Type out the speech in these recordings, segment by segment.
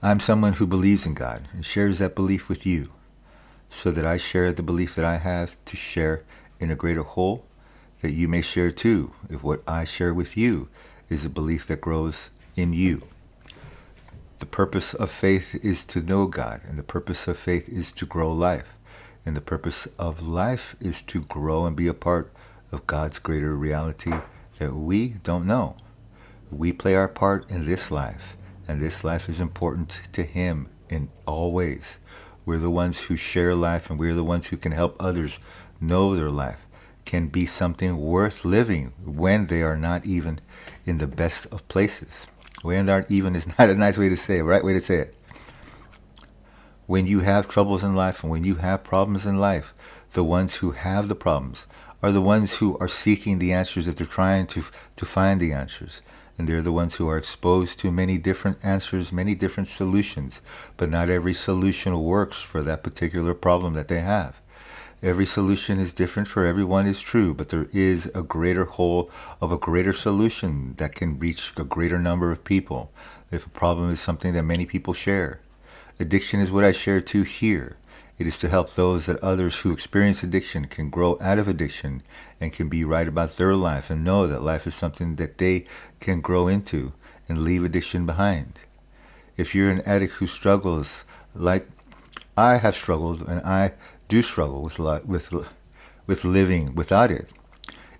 I'm someone who believes in God and shares that belief with you, so that I share the belief that I have to share in a greater whole, that you may share too, if what I share with you is a belief that grows in you. The purpose of faith is to know God, and the purpose of faith is to grow life. And the purpose of life is to grow and be a part of God's greater reality that we don't know. We play our part in this life, and this life is important to Him in all ways. We're the ones who share life, and we're the ones who can help others know their life can be something worth living when they are not even in the best of places. When they aren't even is not a nice way to say it, right way to say it. When you have troubles in life and when you have problems in life, the ones who have the problems are the ones who are seeking the answers, that they're trying to find the answers. And they're the ones who are exposed to many different answers, many different solutions. But not every solution works for that particular problem that they have. Every solution is different for everyone is true, but there is a greater whole of a greater solution that can reach a greater number of people if a problem is something that many people share. Addiction is what I share too here. It is to help those that others who experience addiction can grow out of addiction and can be right about their life and know that life is something that they can grow into and leave addiction behind. If you're an addict who struggles like I have struggled, and I do struggle with living without it,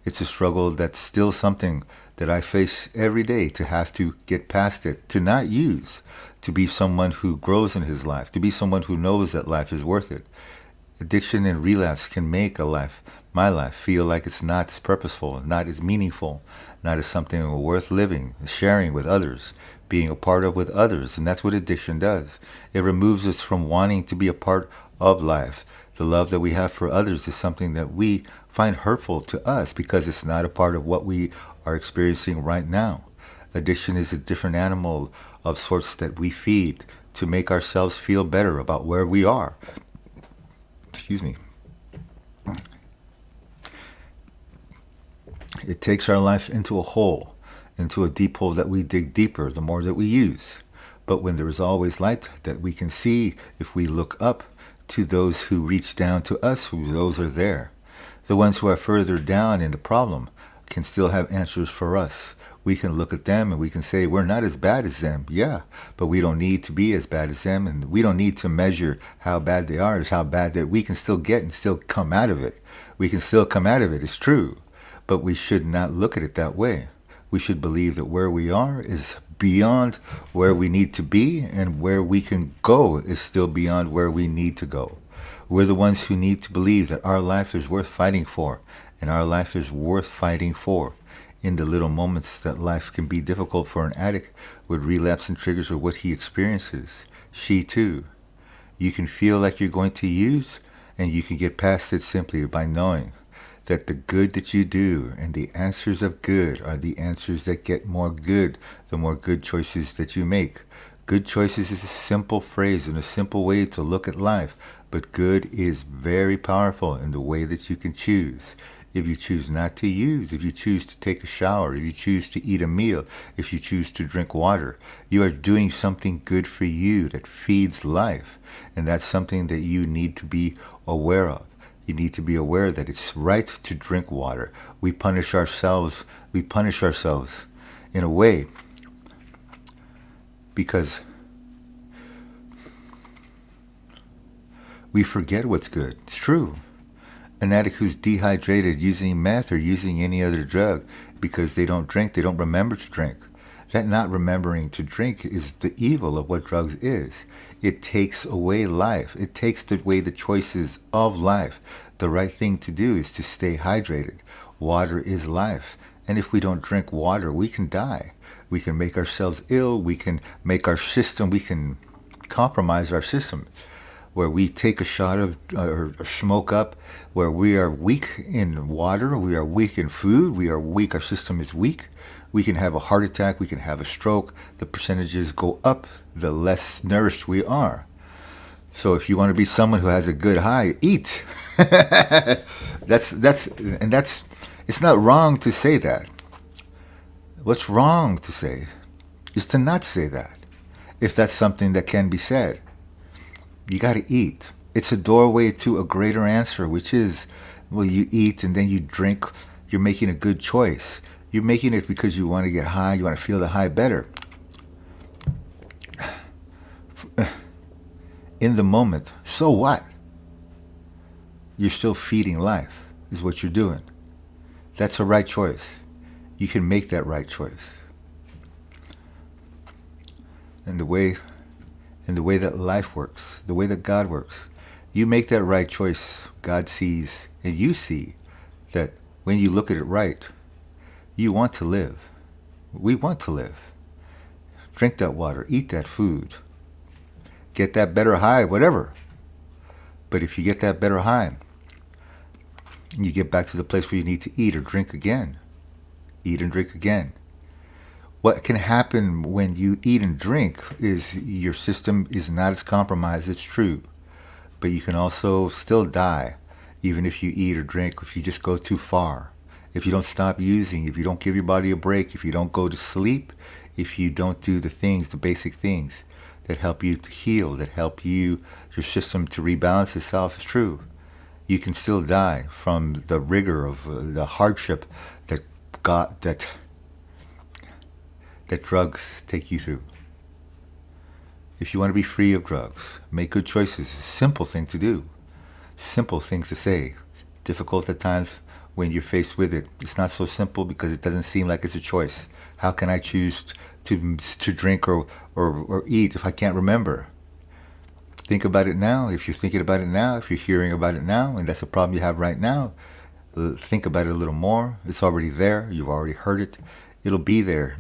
it's a struggle that's still something that I face every day, to have to get past it, to not use, to be someone who grows in his life, to be someone who knows that life is worth it. Addiction and relapse can make my life, feel like it's not as purposeful, not as meaningful, not as something worth living, sharing with others, being a part of with others. And that's what addiction does. It removes us from wanting to be a part of life. The love that we have for others is something that we find hurtful to us because it's not a part of what we are experiencing right now. Addiction is a different animal of sorts that we feed to make ourselves feel better about where we are. Excuse me. It takes our life into a hole, into a deep hole that we dig deeper the more that we use. But when there is always light that we can see if we look up to those who reach down to us, who those are there. The ones who are further down in the problem can still have answers for us. We can look at them and we can say, we're not as bad as them. Yeah, but we don't need to be as bad as them, and we don't need to measure how bad they are as how bad that we can still get and still come out of it. We can still come out of it, it's true. But we should not look at it that way. We should believe that where we are is beyond where we need to be, and where we can go is still beyond where we need to go. We're the ones who need to believe that our life is worth fighting for, and our life is worth fighting for. In the little moments that life can be difficult for an addict with relapse and triggers, or what he experiences, she too. You can feel like you're going to use, and you can get past it simply by knowing that the good that you do and the answers of good are the answers that get more good, the more good choices that you make. Good choices is a simple phrase and a simple way to look at life, but good is very powerful in the way that you can choose. If you choose not to use, if you choose to take a shower, if you choose to eat a meal, if you choose to drink water, you are doing something good for you that feeds life. And that's something that you need to be aware of. You need to be aware that it's right to drink water. We punish ourselves in a way because we forget what's good. It's true. An addict who's dehydrated using meth or using any other drug because they don't drink, they don't remember to drink. That not remembering to drink is the evil of what drugs is. It takes away life. It takes away the choices of life. The right thing to do is to stay hydrated. Water is life. And if we don't drink water, we can die. We can make ourselves ill. We can make our system, we can compromise our system. Where we take a shot of or smoke up, where we are weak in water, we are weak in food, we are weak, our system is weak. We can have a heart attack, we can have a stroke. The percentages go up the less nourished we are. So if you want to be someone who has a good high, eat. It's not wrong to say that. What's wrong to say is to not say that. if that's something that can be said. You got to eat. It's a doorway to a greater answer, which is, well, you eat and then you drink. You're making a good choice. You're making it because you want to get high. You want to feel the high better. In the moment, so what? You're still feeding life, is what you're doing. That's a right choice. You can make that right choice. And the way that life works, the way that God works, you make that right choice. God sees, and you see that when you look at it right, you want to live. We want to live. Drink that water, eat that food, get that better high, whatever. But if you get that better high, you get back to the place where you need to eat or drink again. Eat and drink again. What can happen when you eat and drink is your system is not as compromised, it's true. But you can also still die, even if you eat or drink, if you just go too far. If you don't stop using, if you don't give your body a break, if you don't go to sleep, if you don't do the things, the basic things that help you to heal, that help you, your system to rebalance itself, it's true. You can still die from the rigor of the hardship that drugs take you through. If you want to be free of drugs, make good choices. It's a simple thing to do. Simple things to say. Difficult at times when you're faced with it. It's not so simple because it doesn't seem like it's a choice. How can I choose to drink or eat if I can't remember? Think about it now. If you're thinking about it now, if you're hearing about it now, and that's a problem you have right now, think about it a little more. It's already there. You've already heard it. It'll be there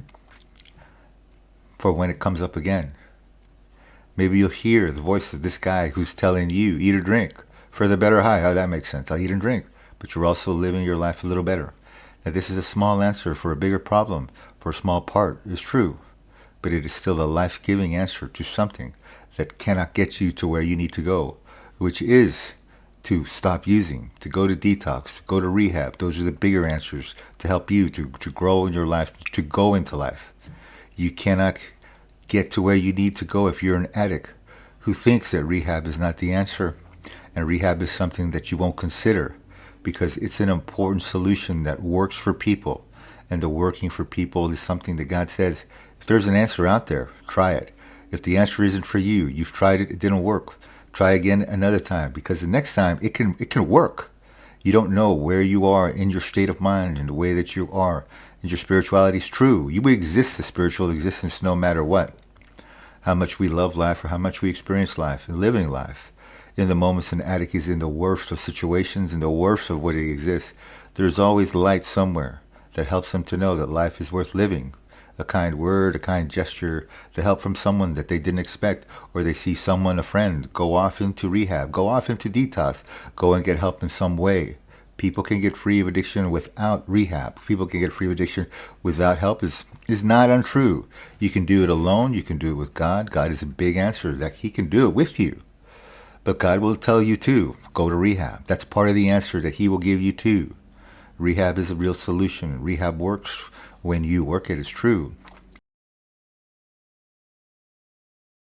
for when it comes up again. Maybe you'll hear the voice of this guy who's telling you, eat or drink for the better high. How that makes sense. I'll eat and drink. But you're also living your life a little better. Now, this is a small answer for a bigger problem, for a small part. It's true. But it is still a life-giving answer to something that cannot get you to where you need to go, which is to stop using, to go to detox, to go to rehab. Those are the bigger answers to help you to grow in your life, to go into life. You cannot get to where you need to go if you're an addict who thinks that rehab is not the answer, and rehab is something that you won't consider because it's an important solution that works for people. And the working for people is something that God says, if there's an answer out there, try it. If the answer isn't for you, you've tried it, it didn't work, try again another time, because the next time it can work. You don't know where you are in your state of mind and the way that you are. And your spirituality is true. You exist a spiritual existence no matter what. How much we love life or how much we experience life and living life. In the moments an addict is in the worst of situations, in the worst of what it exists, there's always light somewhere that helps them to know that life is worth living. A kind word, a kind gesture, the help from someone that they didn't expect, or they see someone, a friend, go off into rehab, go off into detox, go and get help in some way. People can get free of addiction without rehab. People can get free of addiction without help is not untrue. You can do it alone. You can do it with God. God is a big answer that He can do it with you. But God will tell you too, go to rehab. That's part of the answer that He will give you too. Rehab is a real solution. Rehab works when you work it. It's true.